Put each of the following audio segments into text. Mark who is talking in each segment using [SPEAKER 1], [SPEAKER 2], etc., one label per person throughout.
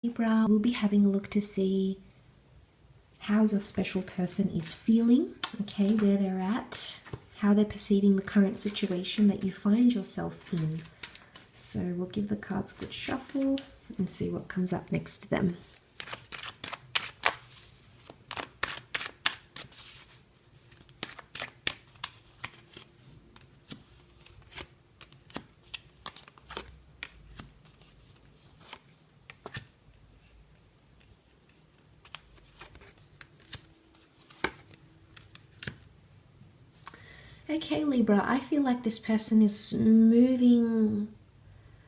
[SPEAKER 1] Libra, we'll be having a look to see how your special person is feeling, okay, where they're at, how they're perceiving the current situation that you find yourself in. So we'll give the cards a good shuffle and see what comes up next to them. Okay, Libra, I feel like this person is moving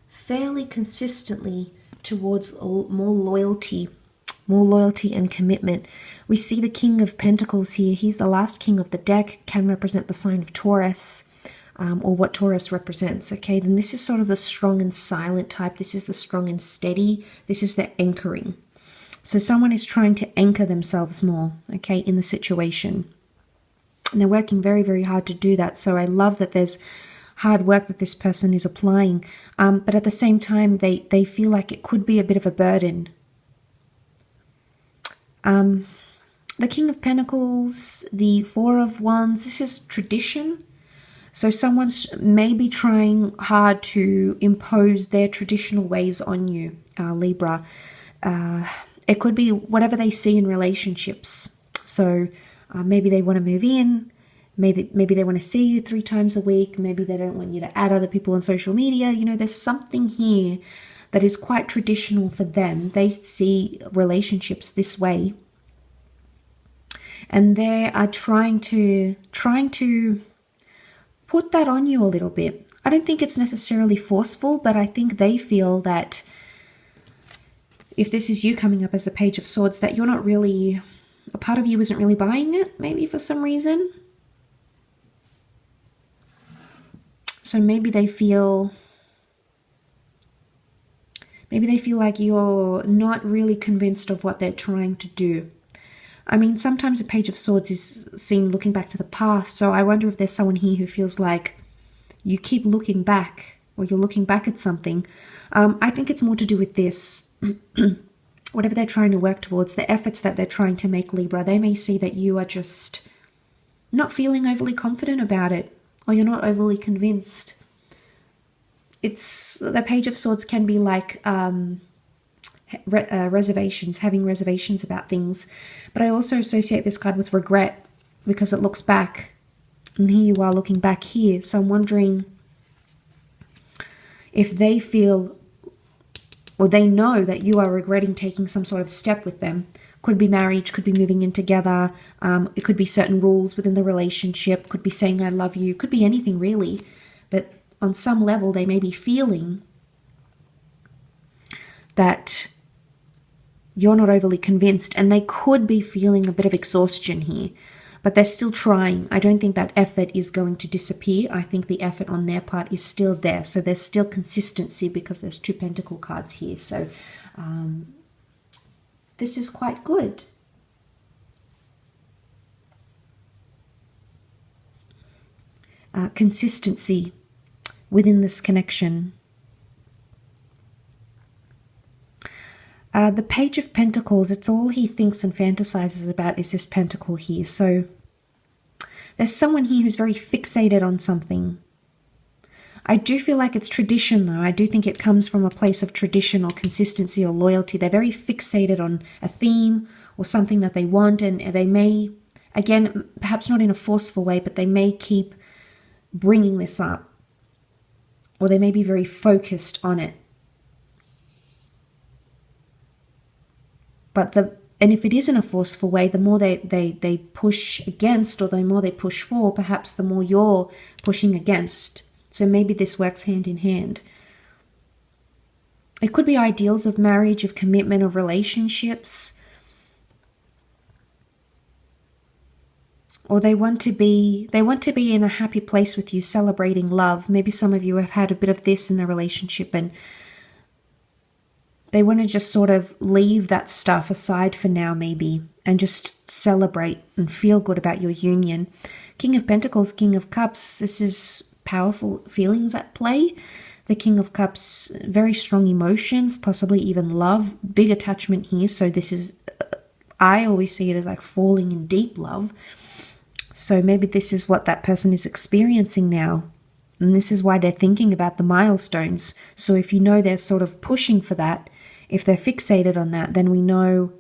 [SPEAKER 1] fairly consistently towards more loyalty and commitment. We see the King of Pentacles here. He's the last king of the deck, can represent the sign of Taurus, or what Taurus represents. Okay, then this is sort of the strong and silent type. This is the strong and steady. This is the anchoring. So someone is trying to anchor themselves more, okay, in the situation. And they're working very, very hard to do that. So I love that there's hard work that this person is applying. But at the same time, they feel like it could be a bit of a burden. The King of Pentacles, the Four of Wands, this is tradition. So someone's maybe trying hard to impose their traditional ways on you, Libra. It could be whatever they see in relationships. So maybe they want to move in, maybe they want to see you 3 times a week, maybe they don't want you to add other people on social media. You know, there's something here that is quite traditional for them. They see relationships this way. And they are trying to put that on you a little bit. I don't think it's necessarily forceful, but I think they feel that if this is you coming up as a Page of Swords, that you're not really... a part of you isn't really buying it, maybe for some reason. So maybe they feel like you're not really convinced of what they're trying to do. I mean, sometimes a Page of Swords is seen looking back to the past, so I wonder if there's someone here who feels like you keep looking back, or you're looking back at something. I think it's more to do with this. Whatever they're trying to work towards, the efforts that they're trying to make, Libra, they may see that you are just not feeling overly confident about it, or you're not overly convinced. It's the Page of Swords can be like reservations, having reservations about things. But I also associate this card with regret because it looks back, and here you are looking back here. So I'm wondering if they feel, or they know that you are regretting taking some sort of step with them. Could be marriage, could be moving in together. It could be certain rules within the relationship, could be saying I love you, could be anything really. But on some level, they may be feeling that you're not overly convinced, and they could be feeling a bit of exhaustion here. But they're still trying. I don't think that effort is going to disappear. I think the effort on their part is still there. So there's still consistency because there's 2 Pentacle cards here. So this is quite good. Consistency within this connection. The Page of Pentacles, it's all he thinks and fantasizes about is this pentacle here. So there's someone here who's very fixated on something. I do feel like it's tradition, though. I do think it comes from a place of tradition or consistency or loyalty. They're very fixated on a theme or something that they want, and they may, again, perhaps not in a forceful way, but they may keep bringing this up, or they may be very focused on it. And if it is in a forceful way, the more they push against, or the more they push for, perhaps the more you're pushing against. So maybe this works hand in hand. It could be ideals of marriage, of commitment, of relationships. Or they want to be in a happy place with you, celebrating love. Maybe some of you have had a bit of this in the relationship, and they want to just sort of leave that stuff aside for now, maybe, and just celebrate and feel good about your union. King of Pentacles, King of Cups, this is powerful feelings at play. The King of Cups, very strong emotions, possibly even love, big attachment here. So this is, I always see it as like falling in deep love. So maybe this is what that person is experiencing now. And this is why they're thinking about the milestones. So if you know they're sort of pushing for that, if they're fixated on that, then we know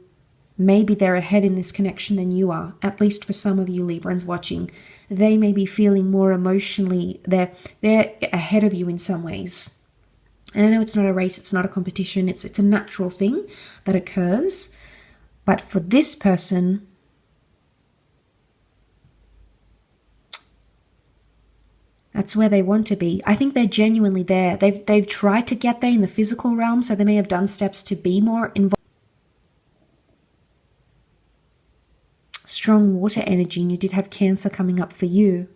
[SPEAKER 1] maybe they're ahead in this connection than you are. At least for some of you Librans watching, they may be feeling more emotionally, they're ahead of you in some ways. And I know it's not a race, it's not a competition, it's a natural thing that occurs. But for this person, that's where they want to be. I think they're genuinely there. They've tried to get there in the physical realm, so they may have done steps to be more involved. Strong water energy, and you did have Cancer coming up for you.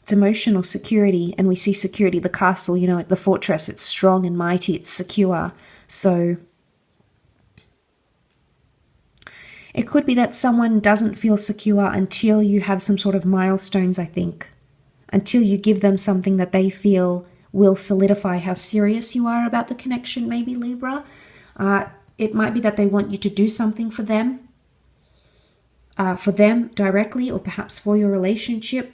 [SPEAKER 1] It's emotional security, and we see security, the castle, you know, the fortress. It's strong and mighty, it's secure. So it could be that someone doesn't feel secure until you have some sort of milestones, I think. Until you give them something that they feel will solidify how serious you are about the connection, maybe, Libra. It might be that they want you to do something for them directly, or perhaps for your relationship,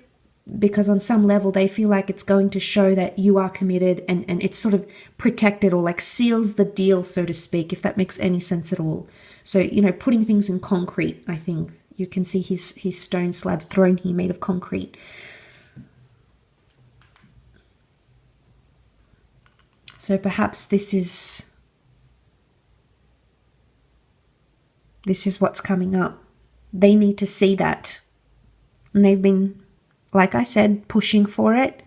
[SPEAKER 1] because on some level they feel like it's going to show that you are committed, and it's sort of protected, or like seals the deal, so to speak, if that makes any sense at all. So, you know, putting things in concrete, I think. You can see his stone slab throne here made of concrete. So perhaps this is what's coming up. They need to see that. And they've been, like I said, pushing for it.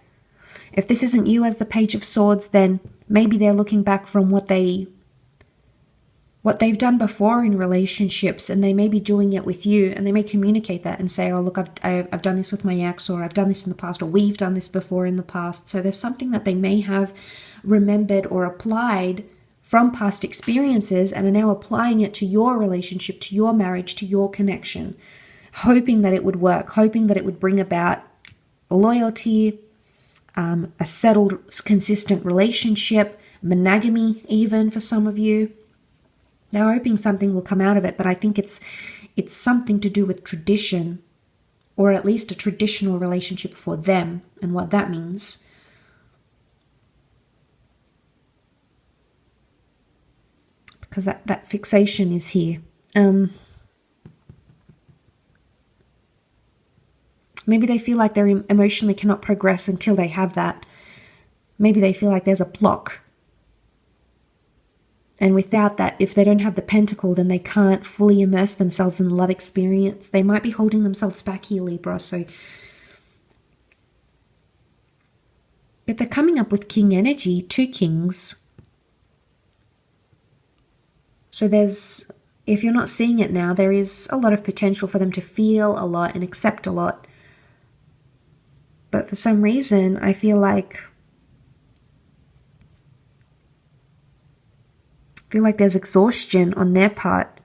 [SPEAKER 1] If this isn't you as the Page of Swords, then maybe they're looking back from what they've done before in relationships, and they may be doing it with you, and they may communicate that and say, oh, look, I've done this with my ex, or I've done this in the past, or we've done this before in the past. So there's something that they may have remembered or applied from past experiences and are now applying it to your relationship, to your marriage, to your connection, hoping that it would work, hoping that it would bring about loyalty, a settled, consistent relationship, monogamy even for some of you. They're hoping something will come out of it, but I think it's something to do with tradition, or at least a traditional relationship for them, and what that means. Because that fixation is here. Maybe they feel like they emotionally cannot progress until they have that. Maybe they feel like there's a block. And without that, if they don't have the pentacle, then they can't fully immerse themselves in the love experience. They might be holding themselves back here, Libra. But they're coming up with king energy, 2 kings. So if you're not seeing it now, there is a lot of potential for them to feel a lot and accept a lot. But for some reason, I feel like there's exhaustion on their part.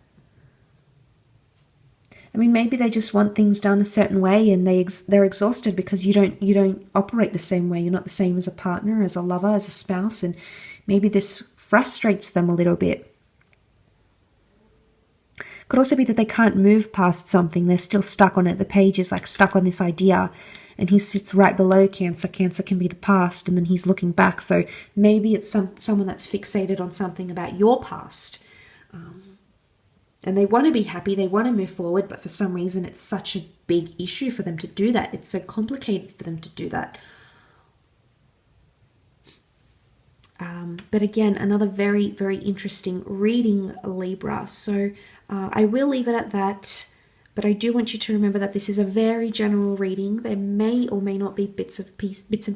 [SPEAKER 1] I mean, maybe they just want things done a certain way, and they're exhausted because you don't operate the same way. You're not the same as a partner, as a lover, as a spouse, and maybe this frustrates them a little bit. Could also be that they can't move past something. They're still stuck on it. The Page is like stuck on this idea, and he sits right below Cancer. Cancer can be the past, and then he's looking back. So maybe it's someone that's fixated on something about your past. And they want to be happy. They want to move forward, but for some reason it's such a big issue for them to do that. It's so complicated for them to do that. But again, another very, very interesting reading, Libra. So I will leave it at that. But I do want you to remember that this is a very general reading. There may or may not be bits and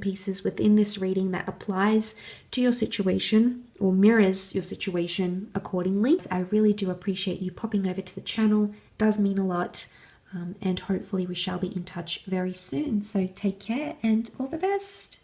[SPEAKER 1] pieces within this reading that applies to your situation or mirrors your situation accordingly. I really do appreciate you popping over to the channel. It does mean a lot. And hopefully we shall be in touch very soon. So take care and all the best.